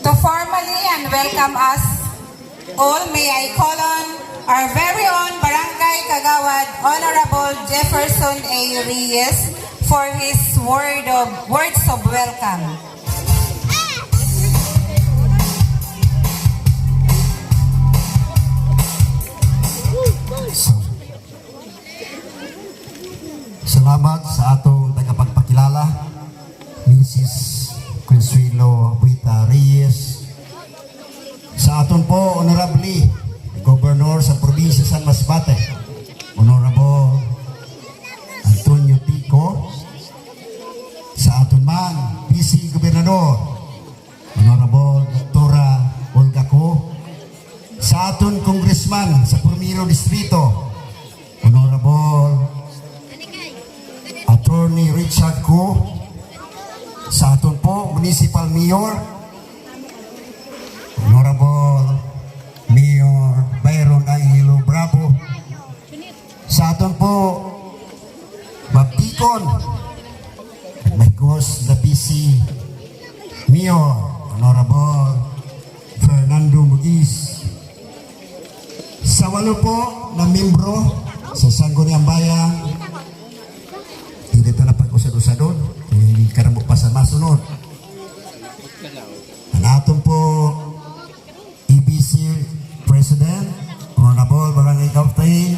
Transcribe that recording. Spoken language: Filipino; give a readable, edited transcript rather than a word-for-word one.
To formally and welcome us all, may I call on our very own Barangay Kagawad, Honorable Jefferson A. Reyes, for his words of welcome. Salamat sa atong tagapagpakilala, Mrs. Consuelo Buita Reyes. Sa aton po, Honorably, Governor sa Probinsya San Masbate, Honorable Antonio Tico. Sa aton man, PC Gobernador, Honorable Dr. Olga Ko. Sa aton Congressman sa Purmiro Distrito, Honorable Attorney Richard Ko. Sa aton po Municipal Mayor, Honorable Mayor Byron Angelo Bravo. Sa aton po Bapticon, my host the PC Mayor, Honorable Fernando Mugiz. Sa walo po na membro sa Sangguniang Bayan, hindi ito na pag-usad-usad doon. Hindi karamo pa sa masunod. Ang aton po EBC President, Honorable Barangay Captain